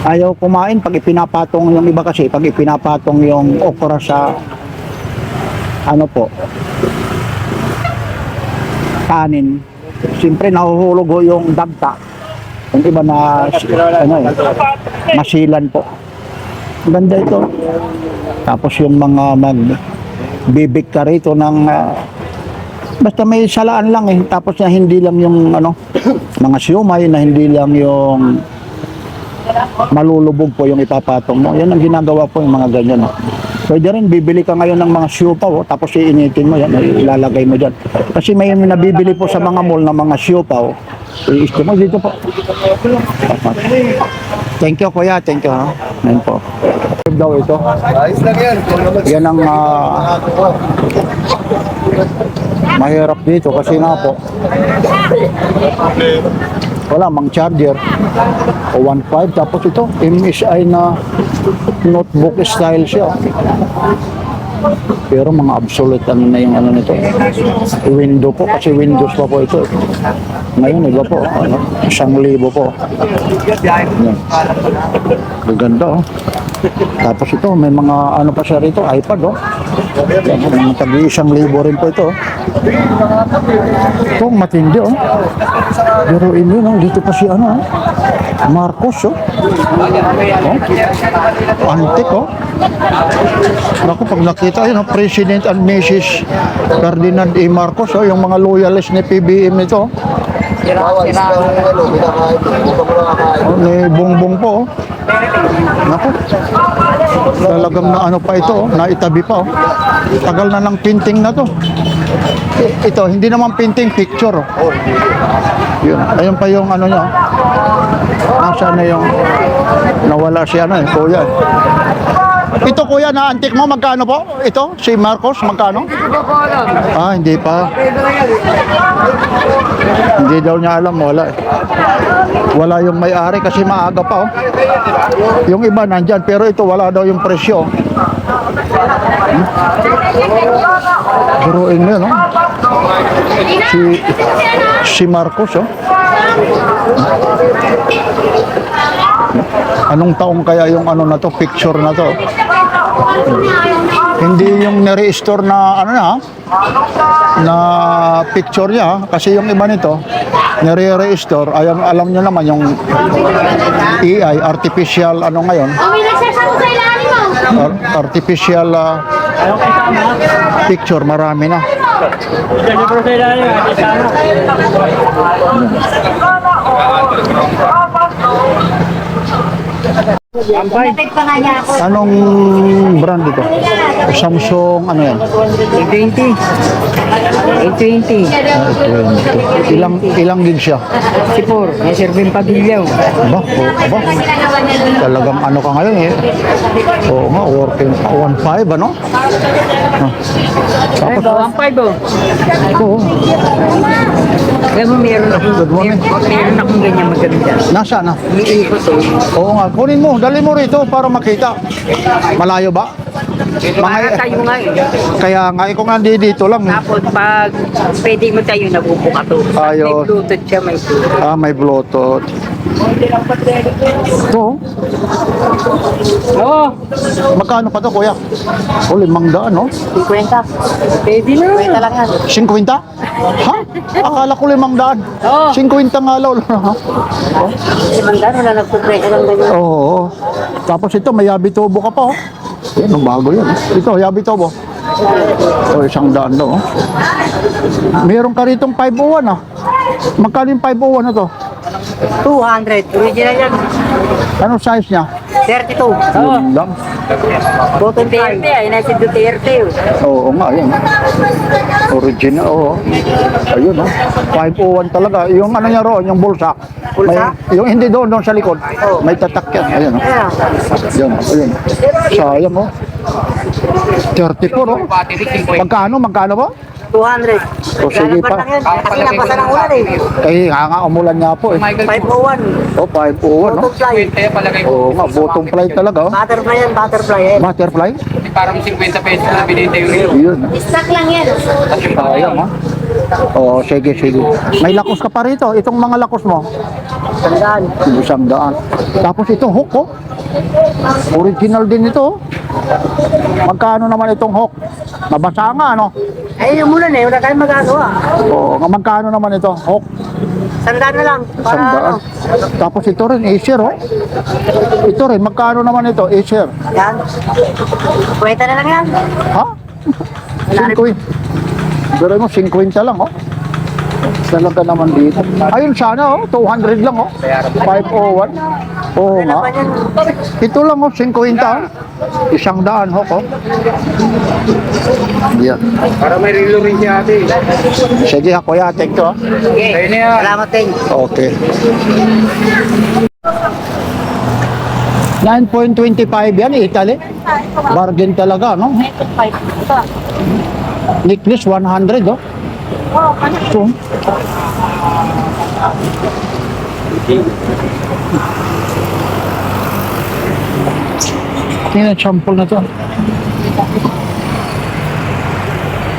ayaw kumain pag ipinapatong yung iba kasi, pag ipinapatong yung okra sa kanin. Siyempre nahuhulog ho yung dagta. Yung iba na masilan po. Ganda ito. Tapos yung mga magbibig ka rito ng basta may salaan lang tapos na hindi lang yung mga siomay, na hindi lang yung malulubog po yung ipapatong mo. Yan ang ginagawa po yung mga ganyan. Pwede rin bibili ka ngayon ng mga siopaw, tapos iinitin mo yan, ilalagay mo dyan. Kasi may nabibili po sa mga mall na mga siopaw, i-steam mo dito po. Thank you kuya, thank you ha. Yan po. Daw ito. Ayos lang yan. Yan ang mahirap dito kasi nga po wala mang charger o 1.5, tapos ito MSI na notebook style siya, pero mga obsolete na yung nito, window po, kasi Windows pa po ito. Ngayon iba po, 1,000 po. Yan. Ganda Tapos ito may mga pa siya rito, iPad Yan, tag-1,000 rin po ito. Ito matindi pero ini dito pa si Marcos antik Naku, pag nakita President and Mrs. Ferdinand E. Marcos yung mga loyalist ni PBM nito. May bongbong po Naku, talagang na pa ito naitabi pa tagal na ng painting na to. Ito hindi naman painting, picture yun, ayun pa yung niya. Nasaan na yung nawala siya kuya. Ito kuya na antik mo, magkano po? Ito, si Marcos, magkano? Hindi pa. Hindi daw niya alam, wala Wala yung may-ari kasi maaga pa Yung iba nandyan, pero ito wala daw yung presyo. Pero yun si Marcos Anong taong kaya yung na to, picture na to? Hindi yung nire-restore na na picture niya, kasi yung iba nito nire-restore, alam niyo naman yung AI, artificial ngayon. Artificial picture, marami na. Anong brand ito? Samsung yan? A20. Ilang gig siya? 4. May serving pagilyaw. Aba. Talagang ka ngayon Oo nga, working 1.5 Tapos 1.5 Oo. Kaya mo meron akong ganyan maganda. Nasaan na? Oo nga, kunin mo, dali mo rito para makita. Malayo ba? Para tayo nga Kaya nga, kung nandito lang. Tapos pag pwede mo tayo nabubuka to. May Ayos. Bluetooth siya, may Bluetooth. May Bluetooth. Ito. Magkano pa to kuya? 500 50. Pwede na. Pwede lang yan. 50? Ha? Akala ko 500. 50 nga lol. Limandaan, wala nagpupresa ng ganyan. Oo. Tapos ito, may Yabitobo ka pa Yan, ang bago yan. Ito, Yabitobo. 100 daw. Meron ka ritong 501 Magkano yung 501 na to? 200. Original yan. Anong size niya? 32. Yun lang. Duterte, ay nasa Duterte. Oo nga, yun. Original, oo. Ayun, oh. 501 talaga. Yung ano niya roon, yung bulsa. Bulsa? Yung hindi doon sa likod. May tatak yan. Ayun, oh. Ayun, ayun. Sayang, oh. 34, oh. Magkano po? 200. O, sige pa. Lang yan. Kasi nabasa ng ulan eh. Eh, nga umulan nga po, eh. 501. Oh, 501, no? Butterfly. Oo nga, bottom fly talaga, oh. Butterfly yan, butterfly eh. Butterfly? Parang 50 pesos na binenta yung Yun. Stock lang yan. Sayang, oh. Oo, sige, sige. May lakos ka pa rito. Itong mga lakos mo. Sandaan. 100. Tapos ito, hook, oh. Original din ito, oh. Magkano naman itong hook? Nabasa nga, ano? Ay, yung ulan eh. Wala tayong magagawa. Oo, magkano naman ito? Hook? Sandaan na lang. Para ano. 100. Tapos ito rin, Acer, oh. Ito rin, magkano naman ito? Acer. Yan. Kwenta na lang yan. Ha? 50. Pero mo, 50 lang, oh. Talaga naman dito. Ayun sana, oh. 200 lang, oh. 501. Oo nga. Ito lang, oh. 50, oh. 100, hook, oh. Yan. Para may relo rin siya ate. Sige, ako yatek to, ah. Ayun na yan. Salamat din. Okay. 9.25 yan, Italy. Bargain talaga, no? Necklace 100, oh. Ito. Tingnan, sample na to.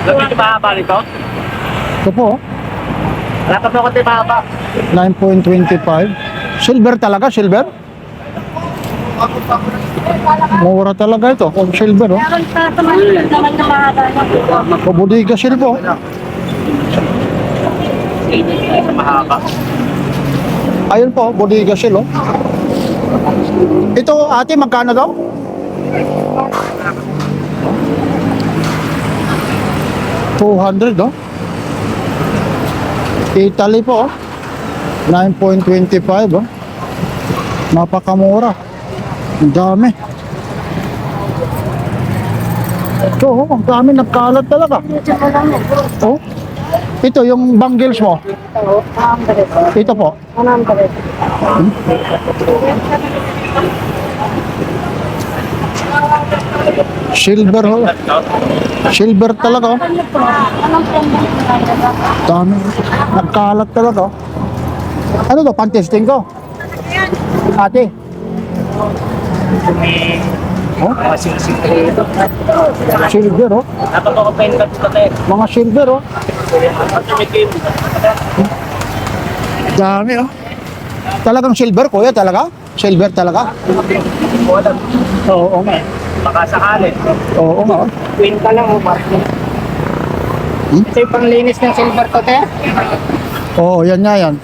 Lapit mahaba nito? Ito po, oh. Lapit mo konti mahaba. 9.25. Silver talaga, silver? Mura talaga ito, kung silver, oh. Meron pa sa mga naman na mahaba na. Bodega silver, oh. Mahaba. Ayun po, bodega silver, oh. Ito, ate, magkano daw? $200, oh. Italy po, oh. 9.25, oh. Napakamura. Ang dami. Ito, oh, ang dami, nagkalat talaga. Oh. Ito, yung bangles mo. Ito po. Silver, oh. Silver talaga, oh. Dami. Nagkalat talaga, oh. Ano to? Pan-testing ko? Ate. Oh? Silver, oh. Mga silver, oh. Dami, oh. Talagang silver, kuya, talaga? Silver talaga? Oo nga. Baka sakali. Oo nga. Kwenta lang oh, Mark. Ito yung panglinis ng silver to, te. Oo, yan nga yan.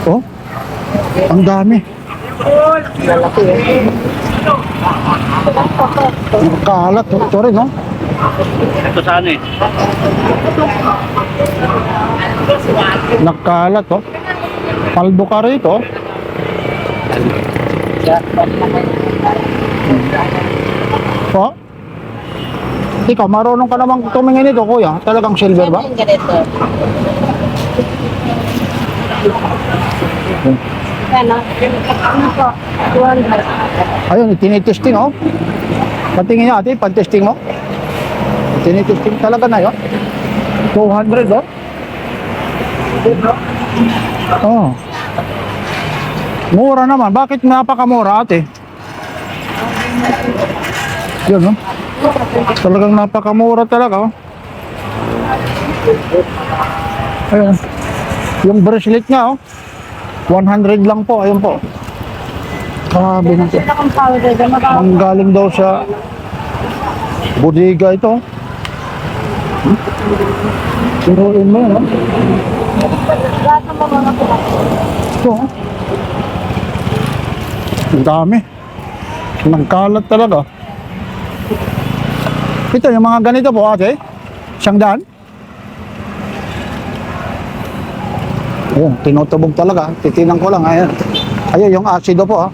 Oh, ang dami. Ang kalat, oh. Ito rin, no? Ito sana eh. Nagkalat, oh. Paldo ka rito. Oh? Ikaw, marunong ka namang tumingin ito, kuya. Talagang silver ba? Ano? Ano po? 200. Ayun, tinitesting, oh. Patingin niya, ate, pag-testing mo. Tinitesting talaga na yun. 200, oh. Oh. Mura naman. Bakit napakamura, ate? Yun, oh. Talagang napakamura talaga, oh. Ayun. Yung bracelet niya, oh. 100 lang po, ayun po. Grabe na ito. Akong powder. Ang galing daw sa bodega ito. Turuin mo yun, oh. Ito, oh. Ang dami. Nagkalat talaga. Ito, yung mga ganito po, ate. 100. Ayun, tinutubog talaga. Titinan ko lang, ayan. Ayan yung asido po ha.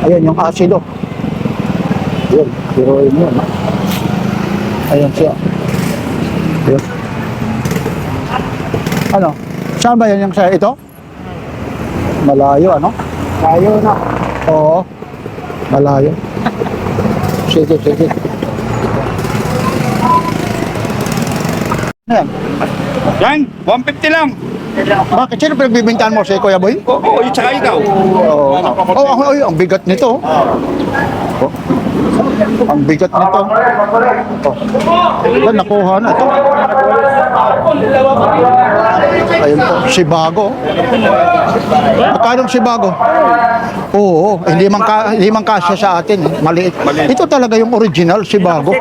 Ayan yung asido. Ayan, biruin mo. Ha? Ayan siya. Ayan. Ano? Saan ba yan yung sa ito? Malayo ano? Tayo na. Oo. Malayo. Sige, sige. Ayan. Yan, 150 lang. Bakit? Sino pinagbibintahan mo? Si Kuya Boy? Oo, yung tsaka ikaw. Oo. Oh, ang bigat nito. Oh. Ang bigat nito. Oh. Yan, nakuha na ito. Ayun po, si Bago. Magkano si Bago? Oo, hindi man kasya sa atin. Maliit. Ito talaga yung original, si Bago.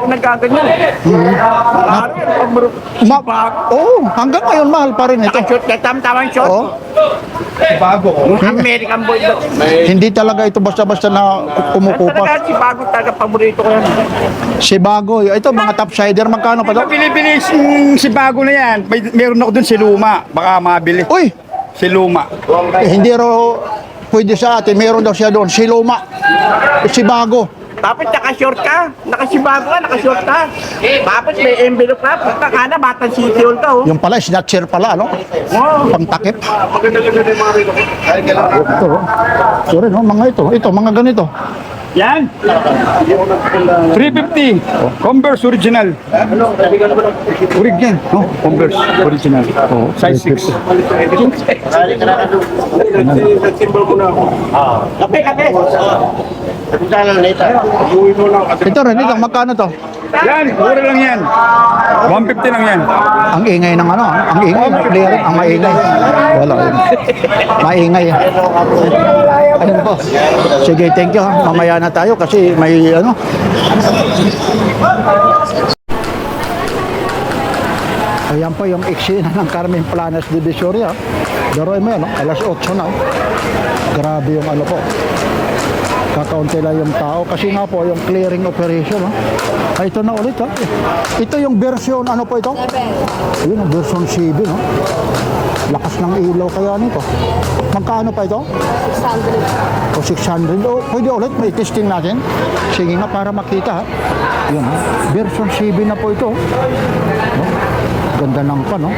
Oo, hanggang ngayon mahal pa rin ito. Shoot na tamang shot. Oo. Bago. American boy. Hindi talaga ito basta-basta na kumukupas. Talaga si Bago talaga paborito ko yan. Si Bago, ito mga topsider, magkano pa to? Bili-bili si Bago na yan. Meron ako dun si Luma. Baka mabili. Uy, Si Luma. hindi raw pwede sa atin, meron daw siya doon, si Luma, si Bago. Tapos naka-short ka. Naka-sibago ka, naka-short ka. Tapos may envelope ka. Punta ka na, Batang City Hall ka. Oh. Yung pala, snatcher pala, ano? Pangtakip. Ito, sorry, no? Mga ito, mga ganito. Yan. 350. Converse original. Original. No, Converse original. Oh, size 6. Kape, kape. Ito rin, ito, magkano to? Yan, mura lang yan. 150 lang yan. Ang ingay ng ano, ang ingay, clear, ang maingay. Wala, yun. Maingay. Ayun po. Sige, thank you ha. Mamaya na tayo kasi may ano. Ayan po yung eksena ng Carmen Planas de Visoria. Daroy mo yan, no? Alas 8 na. Grabe yung ano po. Kakaunti lang yung tao kasi nga po yung clearing operation. No? Ay, ito na ulit. Ha? Ito yung version, ano po ito? 7. Yun, version 7. No? Lakas ng ilaw kaya nito. Magkano pa ito? 600. O 600. O, pwede ulit, may testing natin. Sige nga para makita. Ha? Yun, ha? Version 7 na po ito. No? Ganda ng pa, no?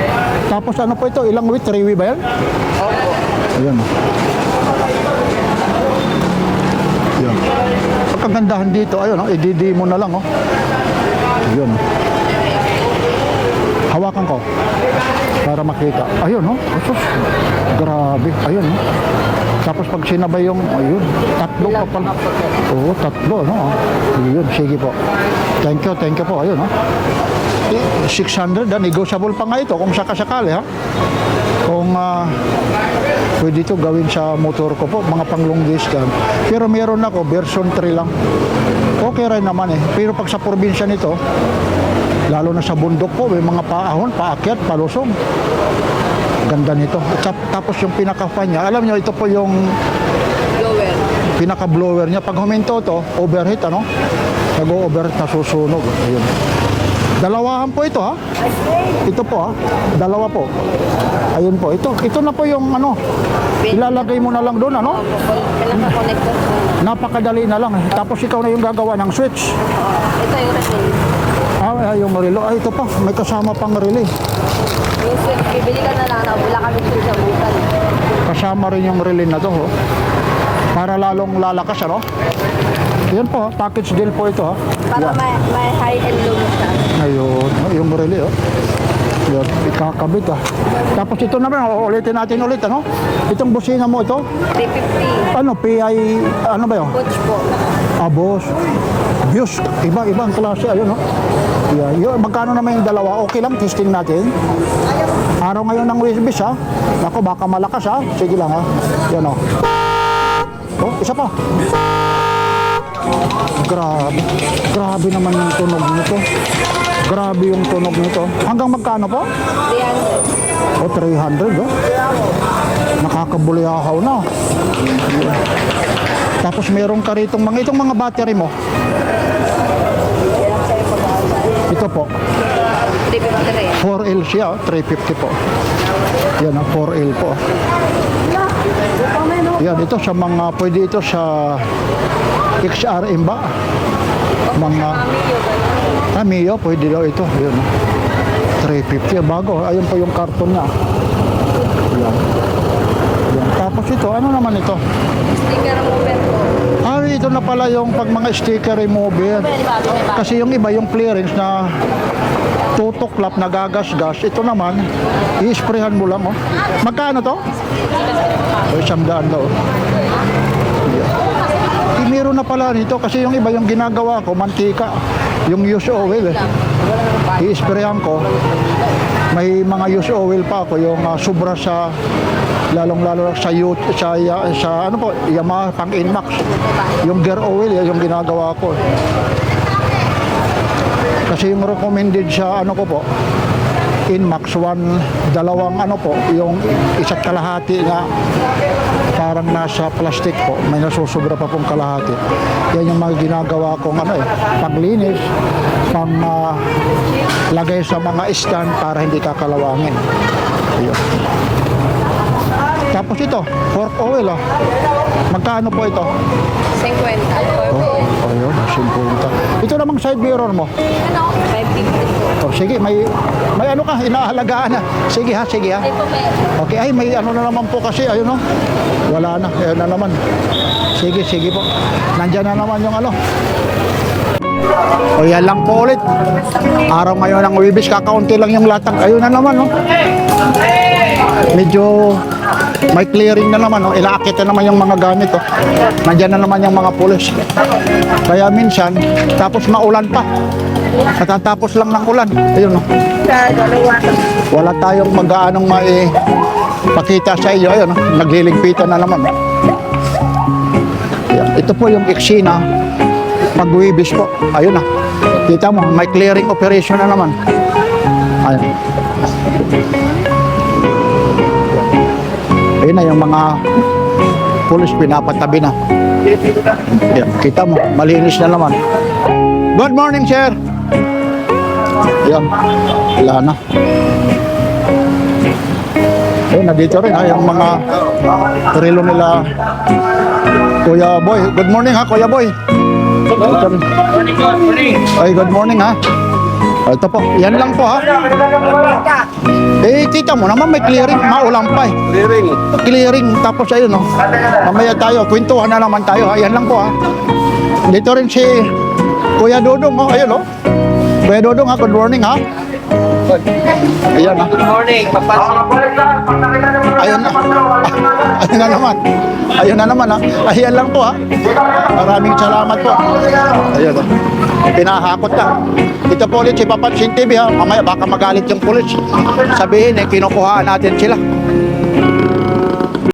Tapos ano po ito? Ilang week? 3 week ba yan? Opo. Ayan. Ayan. Pagkagandahan dito, ayun, no? I-DD mo na lang, oh. Ayan. Hawakan ko para makita. Ayun, no? Asus. Grabe. Ayun, no? Tapos pag sinabay yung, ayun, tatlo pa pala. Oo, tatlo, no? Ayun, sige po. Thank you po. Ayun, no? 600, negotiable pa nga ito kung sakasakali, ha? Kung pwede ito gawin sa motor ko po, mga pang long distance. Pero meron ako, version 3 lang. Okay rin naman eh. Pero pag sa probinsya nito, lalo na sa bundok po, may mga paahon, paakyat, palusong. Ganda nito. Tapos yung pinaka-fan niya, alam nyo, ito po yung pinaka-blower niya. Pag huminto to, overheat, ano? Nag-overheat na susunog. Ayun. Dalawahan po ito, ha? Ito po, ha? Dalawa po. Ayun po. Ito na po yung ano. Ilalagay mo na lang doon, ano? Napakadali na lang. Tapos ikaw na yung gagawa ng switch. Ito yung relay. Yung relay. Ay, ito pa. May kasama pang relay. Yung switch, bibili ka na lang. Wala kami switch sa bukan. Kasama rin yung relay na to, ho. Para lalong lalakas, ano? Yan po, package deal po ito, ha? Para may high and low siya. Ayun, yung relay, oh. Yan, ikakabit, ha. Tapos ito naman, ulitin natin ulit, ano? Itong busina mo ito, 350. ano, PI, ano ba yun? Coach po. Abos. Views, ibang klase, ayun, no? Yan, yun, magkano naman yung dalawa? Okay lang, testing natin. Araw ngayon ng Wisbis, ha? Ako, baka malakas, ha? Sige lang, ha? Yan, oh. Oh, isa pa. Grabe naman yung tunog nito. Grabe yung tunog nito. Hanggang magkano po? 300. O, 300, oh. Nakakabulihaw na. Tapos meron ka rito itong mga battery mo. Ito po. 350 4L siya, 350 po. Yan, 4L po. Yan, ito sa mga, pwede ito sa XRM ba? Mga, Mio, pwede daw ito. Yun. 350, bago. Ayun po yung karton niya. Yan. Yan. Tapos ito, ano naman ito? Sticker mover po. Ito na pala yung pag mga sticker remover. Kasi yung iba, yung clearance na tutuklap, nagagas-gas. Ito naman, i-sprayhan mo lang. Oh. Magkano to? Isang daan daw. Meron na pala nito kasi yung iba yung ginagawa ko, mantika, yung used oil eh. I-sprayhan ko. May mga used oil pa ako, yung sobra sa lalong-lalo sa ano po, Yamaha pang Inmax. Yung gear oil, yung ginagawa ko. Kasi yung recommended sa ano ko po, Inmax, dalawang ano po, yung isa't kalahati nga parang nasa plastic po, may nasusobra pa pong kalahati. Yan yung mga ginagawa kong ano eh, paglinis, pang lagay sa mga stand para hindi kakalawangin. Ayun. Tapos ito, fork oil oh. Magkano po ito? 50. Ayun, 50. Ito namang side mirror mo. Ano? 550 po. Oh, sige, may ano ka, inaalagaan na. Sige ha. Ay po, meron. Okay, ay may ano na naman po kasi, ayun no. Wala na, ayun na naman. Sige po. Nandiyan na naman yung ano. O yan lang po ulit. Araw ngayon ng Wibis, kakaunti lang yung latag. Ayun na naman no. Medyo may clearing na naman, no? Ilaakit na naman yung mga gamit. Oh. Nandiyan na naman yung mga pulis. Kaya minsan, tapos maulan pa. Natatapos lang ng ulan. Ayun, no? Wala tayong mag-aanong may pakita sa iyo. Ayun, no? Nagliligpitan na naman. Ayan. Ito po yung eksena pag-Wibis po. Ayun na. Kita mo, may clearing operation na naman. Ayun. Ayun na yung mga pulis pinapatabi na. Yan, kita mo, malinis na naman. Good morning, sir. Yan, wala na. Ayun, nandito rin ha, yung mga relo nila. Kuya Boy, good morning ha, Kuya Boy. Ay, good morning ha. Ito po, yan lang po ha. Eh, kita mo naman may clearing, maulang pa eh. Clearing, tapos ayun no. Mamaya tayo, kwentuhan na naman tayo ha. Yan lang po ha. Dito rin si Kuya Dodong oh, ayun oh. Kuya Dodong ha, good morning ha. Ayan ha. Good morning, papansin. Ayun na. Ayun na naman. Ayun na naman ha. Ayan lang po ha. Maraming salamat po. Ayun ha. Pinahakot na. Ito po ulit si Papansin TV ha. Mamaya baka magalit yung pulis. Sabihin eh, kinukuhaan natin sila.